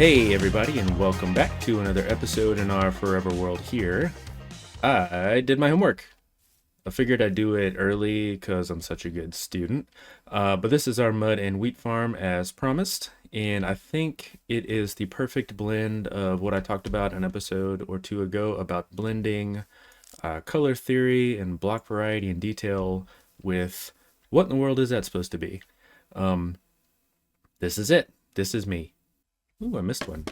Hey everybody, and welcome back to another episode in our Forever World here. I did my homework. I figured I'd do it early because I'm such a good student. But this is our mud and wheat farm as promised, and I think it is the perfect blend of what I talked about an episode or two ago about blending color theory and block variety and detail with what in the world is that supposed to be. This is it. This is me. Ooh, I missed one.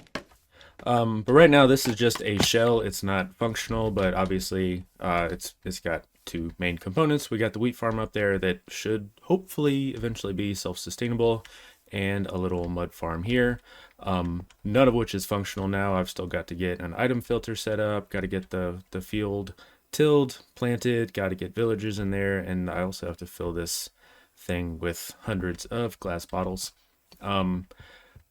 But right now this is just a shell. It's not functional, but obviously it's got two main components. We got the wheat farm up there that should hopefully eventually be self-sustainable, and a little mud farm here. None of which is functional now. I've still got to get an item filter set up, got to get the field tilled, planted, got to get villagers in there, and I also have to fill this thing with hundreds of glass bottles.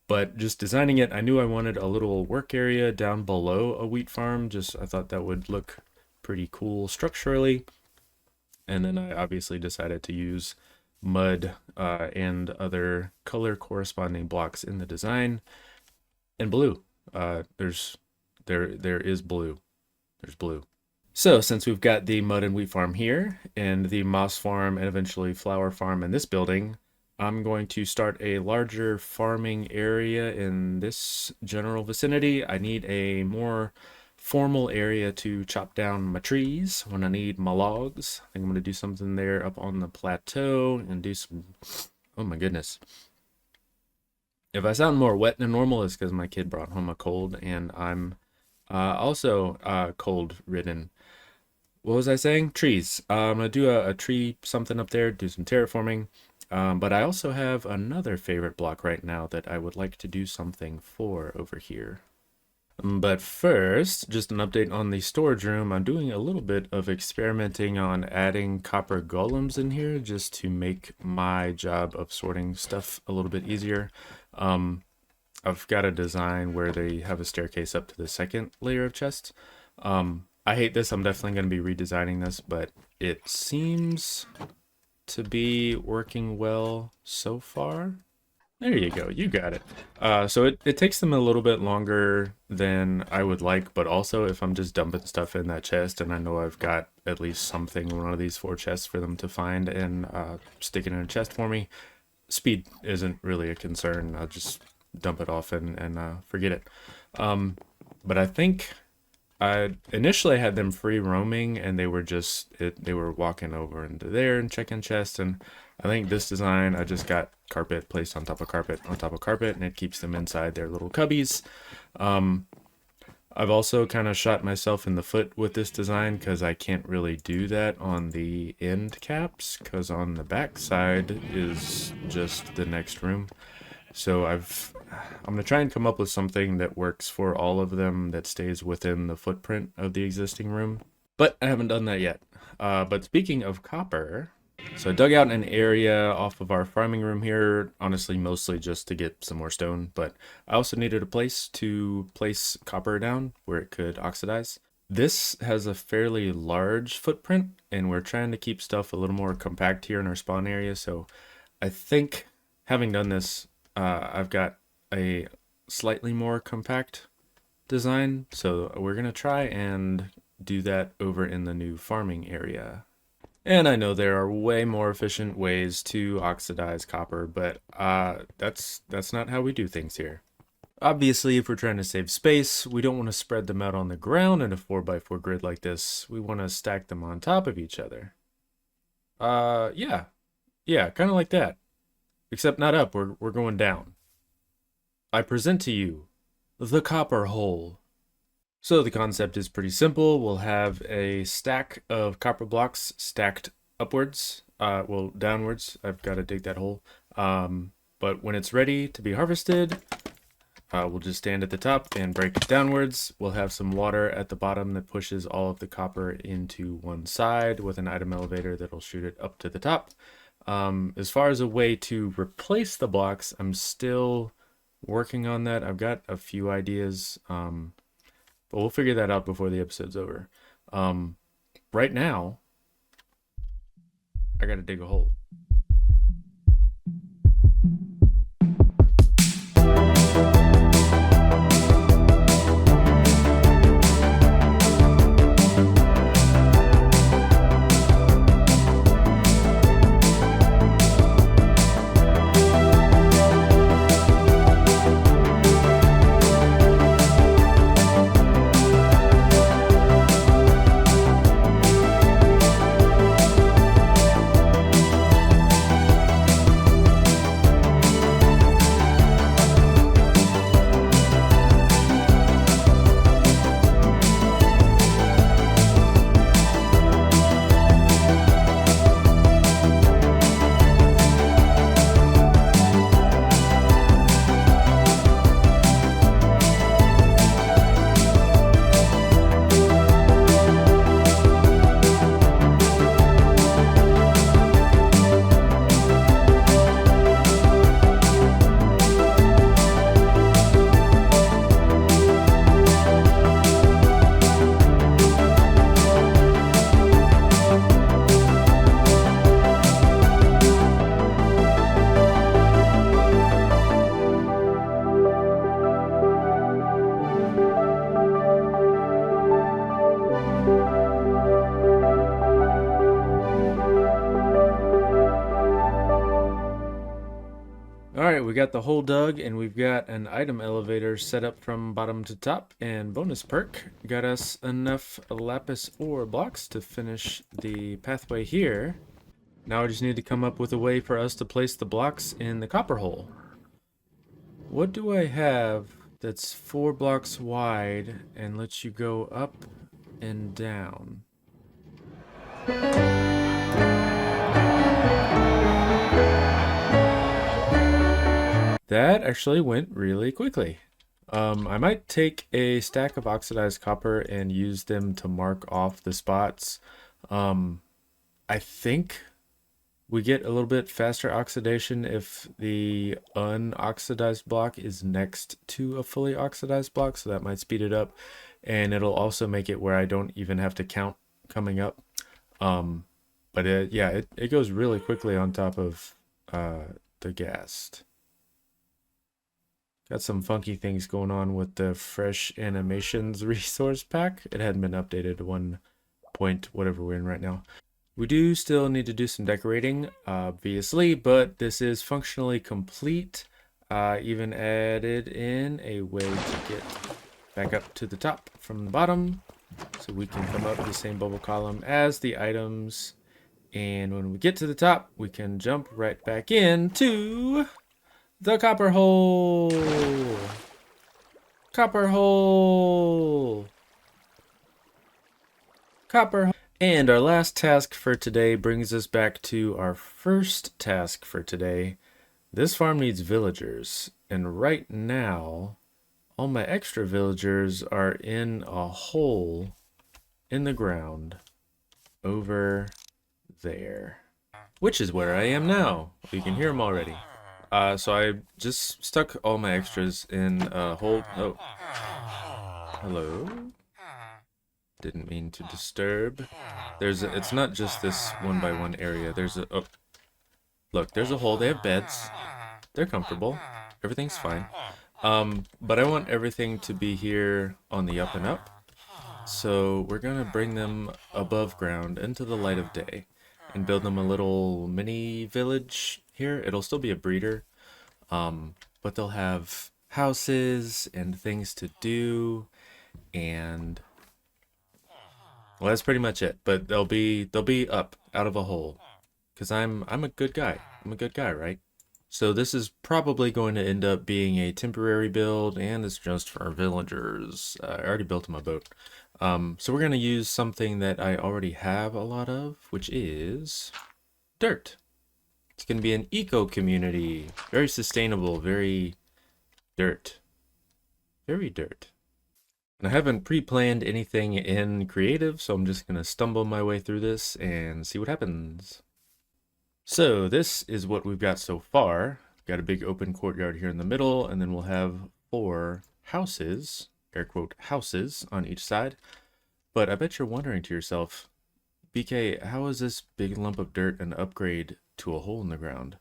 But just designing it, I knew I wanted a little work area down below a wheat farm. I thought that would look pretty cool structurally. And then I obviously decided to use mud and other color corresponding blocks in the design. And blue. There is blue. There's blue. So since we've got the mud and wheat farm here, and the moss farm and eventually flower farm in this building, I'm going to start a larger farming area in this general vicinity. I need a more formal area to chop down my trees when I need my logs. I think I'm going to do something there up on the plateau and do some... Oh my goodness. If I sound more wet than normal, it's because my kid brought home a cold, and I'm also cold-ridden. What was I saying? Trees. I'm going to do a tree something up there, do some terraforming. But I also have another favorite block right now that I would like to do something for over here. But first, just an update on the storage room. I'm doing a little bit of experimenting on adding copper golems in here just to make my job of sorting stuff a little bit easier. I've got a design where they have a staircase up to the second layer of chests. I hate this. I'm definitely going to be redesigning this, but it seems to be working well so far. There you go, you got it. So it takes them a little bit longer than I would like, but also if I'm just dumping stuff in that chest and I know I've got at least something in one of these 4 chests for them to find and stick it in a chest for me, speed isn't really a concern. I'll just dump it off and forget it. But I think I initially had them free roaming, and they were they were walking over into there and checking chests. And I think this design, I just got carpet placed on top of carpet on top of carpet, and it keeps them inside their little cubbies. I've also kind of shot myself in the foot with this design because I can't really do that on the end caps, because on the back side is just the next room. So I'm going to try and come up with something that works for all of them that stays within the footprint of the existing room. But I haven't done that yet. But speaking of copper, so I dug out an area off of our farming room here, honestly mostly just to get some more stone, but I also needed a place to place copper down where it could oxidize. This has a fairly large footprint, and we're trying to keep stuff a little more compact here in our spawn area, so I think having done this, I've got a slightly more compact design, so we're gonna try and do that over in the new farming area. And I know there are way more efficient ways to oxidize copper, but that's not how we do things here. Obviously, if we're trying to save space, we don't want to spread them out on the ground in a 4x4 grid like this. We want to stack them on top of each other. Yeah, kind of like that. Except not up, we're going down. I present to you the copper hole. So the concept is pretty simple. We'll have a stack of copper blocks stacked upwards, well, downwards. I've got to dig that hole. But when it's ready to be harvested, we'll just stand at the top and break it downwards. We'll have some water at the bottom that pushes all of the copper into one side with an item elevator that'll shoot it up to the top. As far as a way to replace the blocks, I'm still working on that. I've got a few ideas, but we'll figure that out before the episode's over. Right now, I gotta dig a hole. Alright, we got the hole dug, and we've got an item elevator set up from bottom to top, and bonus perk got us enough lapis ore blocks to finish the pathway here. Now I just need to come up with a way for us to place the blocks in the copper hole. What do I have that's 4 blocks wide and lets you go up and down? That actually went really quickly. I might take a stack of oxidized copper and use them to mark off the spots. I think we get a little bit faster oxidation if the unoxidized block is next to a fully oxidized block, so that might speed it up. And it'll also make it where I don't even have to count coming up. But it goes really quickly on top of the ghast. Got some funky things going on with the fresh animations resource pack. It hadn't been updated to 1 point whatever we're in right now. We do still need to do some decorating, obviously, but this is functionally complete. Even added in a way to get back up to the top from the bottom, so we can come up the same bubble column as the items. And when we get to the top, we can jump right back into the copper hole. Copper hole. Copper hole. And our last task for today brings us back to our first task for today. This farm needs villagers, and right now, all my extra villagers are in a hole in the ground over there, which is where I am now. You can hear them already. So I just stuck all my extras in a hole. Oh, hello. Didn't mean to disturb. It's not just this 1x1 area. Look, there's a hole. They have beds. They're comfortable. Everything's fine. But I want everything to be here on the up and up. So we're gonna bring them above ground into the light of day and build them a little mini village here. It'll still be a breeder, but they'll have houses and things to do, and well, that's pretty much it. But they'll be up out of a hole, because I'm a good guy. I'm a good guy, right? So this is probably going to end up being a temporary build, and it's just for villagers. I already built them a boat. So we're going to use something that I already have a lot of, which is dirt. It's going to be an eco community. Very sustainable, very dirt. Very dirt. And I haven't pre-planned anything in creative, so I'm just going to stumble my way through this and see what happens. So this is what we've got so far. We've got a big open courtyard here in the middle, and then we'll have 4 houses, air quote houses, on each side. But I bet you're wondering to yourself, BK, how is this big lump of dirt an upgrade to a hole in the ground?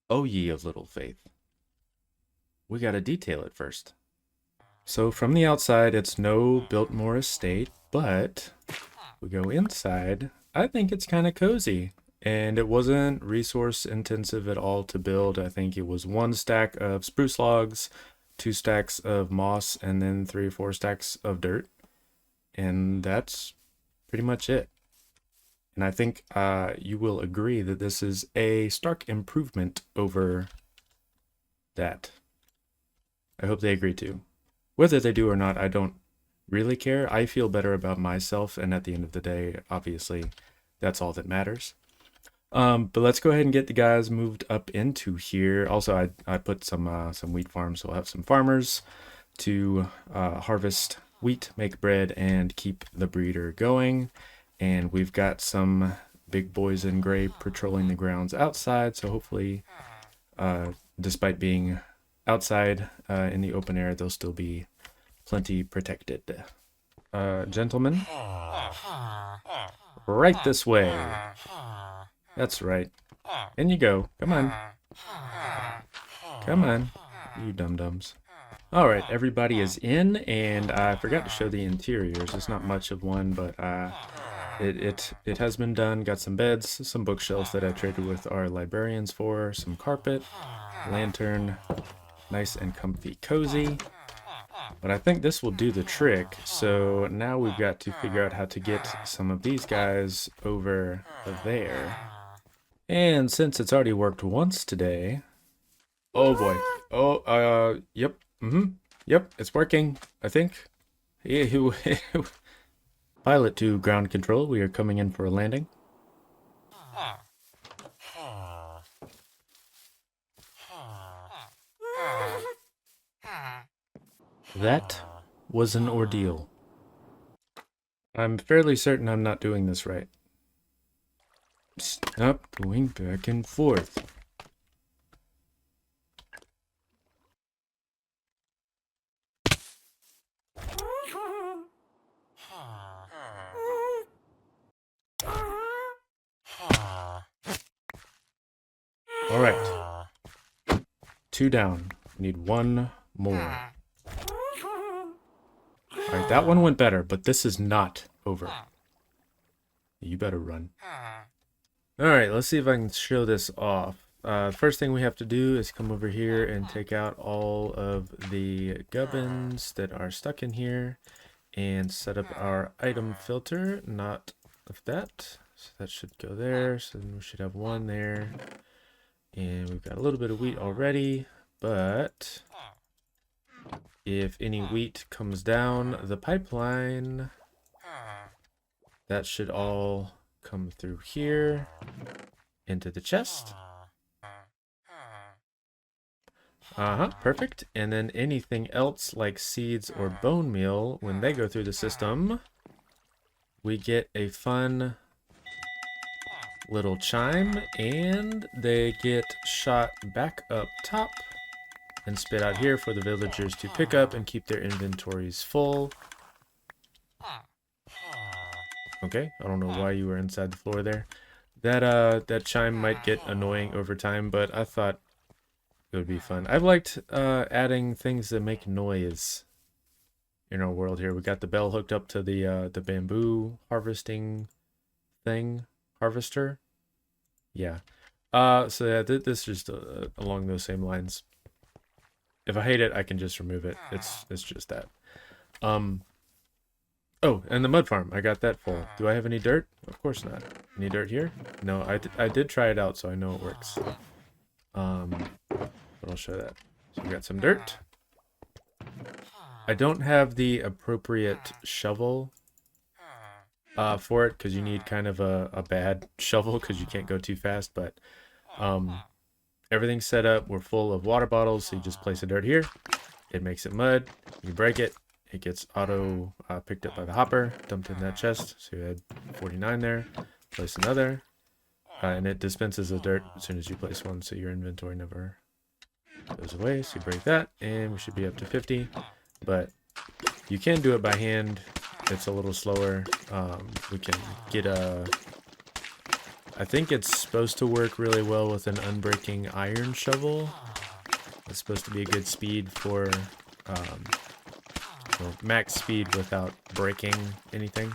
O ye of little faith. We gotta detail it first. So from the outside, it's no Biltmore estate, but we go inside. I think it's kind of cozy. And it wasn't resource intensive at all to build. I think it was 1 stack of spruce logs, 2 stacks of moss, and then 3 or 4 stacks of dirt. And that's pretty much it. And I think you will agree that this is a stark improvement over that. I hope they agree too. Whether they do or not, I don't really care. I feel better about myself, and at the end of the day, obviously, that's all that matters. But let's go ahead and get the guys moved up into here. Also, I put some wheat farms, so I'll have some farmers to harvest wheat, make bread, and keep the breeder going. And we've got some big boys in gray patrolling the grounds outside, so hopefully, despite being outside in the open air, they'll still be plenty protected. Gentlemen, right this way. That's right. In you go. Come on. Come on, you dum-dums. Alright, everybody is in, and I forgot to show the interiors. It's not much of one, but it has been done. Got some beds, some bookshelves that I traded with our librarians for, some carpet, lantern, nice and comfy, cozy. But I think this will do the trick. So now we've got to figure out how to get some of these guys over there. And since it's already worked once today, oh boy. Oh, yep. Yep, it's working, I think. Pilot to ground control, we are coming in for a landing. That was an ordeal. I'm fairly certain I'm not doing this right. Stop going back and forth. All right. 2 down. Need 1 more. All right, that one went better, but this is not over. You better run. All right, let's see if I can show this off. First thing we have to do is come over here and take out all of the gubbins that are stuck in here and set up our item filter, not of that. So that should go there. So then we should have 1 there. And we've got a little bit of wheat already, but if any wheat comes down the pipeline, that should all come through here into the chest. Perfect. And then anything else like seeds or bone meal, when they go through the system, we get a fun little chime, and they get shot back up top and spit out here for the villagers to pick up and keep their inventories full. Okay, I don't know why you were inside the floor there. That chime might get annoying over time, but I thought it would be fun. I've liked adding things that make noise in our world here. We got the bell hooked up to the bamboo harvesting thing. Harvester. Yeah. So yeah, this is just along those same lines. If I hate it, I can just remove it. It's just that. Oh, and the mud farm. I got that full. Do I have any dirt? Of course not. Any dirt here? No, I did try it out, so I know it works. But I'll show that. So we got some dirt. I don't have the appropriate shovel for it, because you need kind of a bad shovel because you can't go too fast, but everything's set up. We're full of water bottles, so you just place the dirt here. It makes it mud. You break it. It gets auto picked up by the hopper, dumped in that chest. So you had 49 there. Place another. And it dispenses the dirt as soon as you place one, so your inventory never goes away. So you break that, and we should be up to 50. But you can do it by hand. It's a little slower. We can get I think it's supposed to work really well with an unbreaking iron shovel. It's supposed to be a good speed for max speed without breaking anything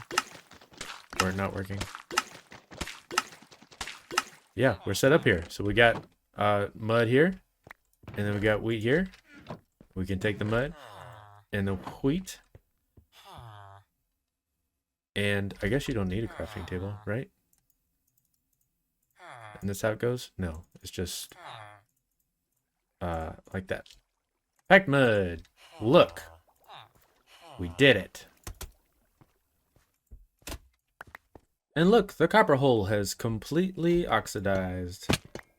or not working. Yeah, we're set up here. So we got mud here, and then we got wheat here. We can take the mud and the wheat. And I guess you don't need a crafting table, right? And that's how it goes? No, it's just like that. Packed mud. Look. We did it. And look, the copper hole has completely oxidized.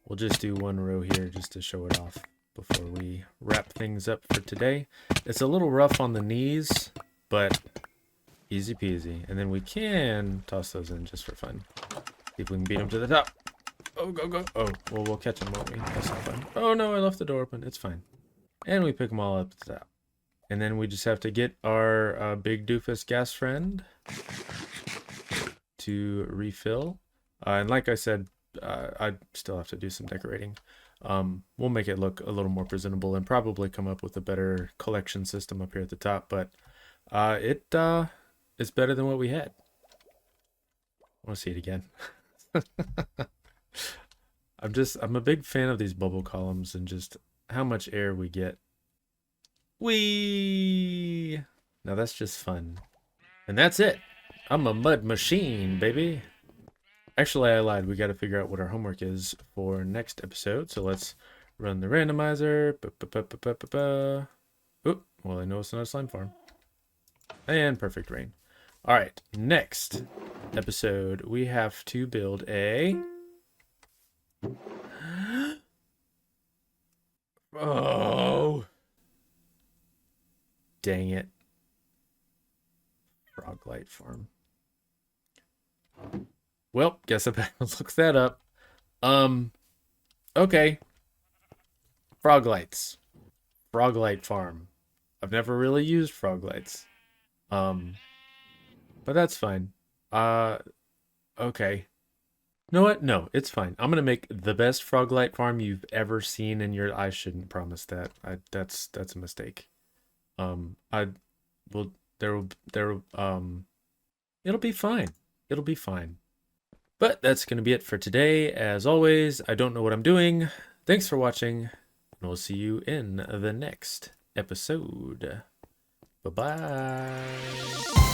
We'll just do 1 row here just to show it off before we wrap things up for today. It's a little rough on the knees, but easy peasy. And then we can toss those in just for fun. See if we can beat them to the top. Oh, go, go. Oh, well, we'll catch them, won't we? That's not fun. Oh, no, I left the door open. It's fine. And we pick them all up at the top. And then we just have to get our big doofus gas friend to refill. And like I said, I still have to do some decorating. We'll make it look a little more presentable and probably come up with a better collection system up here at the top. But it's better than what we had. want to see it again. I'm a big fan of these bubble columns and just how much air we get. Whee! Now that's just fun. And that's it. I'm a mud machine, baby. Actually, I lied. We got to figure out what our homework is for next episode. So let's run the randomizer. Oop, well, I know it's not a slime farm. And perfect rain. All right, next episode, we have to build a... Oh! Dang it. Frog light farm. Well, guess I better look that up. Okay. Frog lights. Frog light farm. I've never really used frog lights. But that's fine. Okay. You know what? No, it's fine. I'm gonna make the best frog light farm you've ever seen in your... I shouldn't promise that. That's a mistake. I will... It'll be fine. It'll be fine. But that's going to be it for today. As always, I don't know what I'm doing. Thanks for watching, and we'll see you in the next episode. Bye-bye.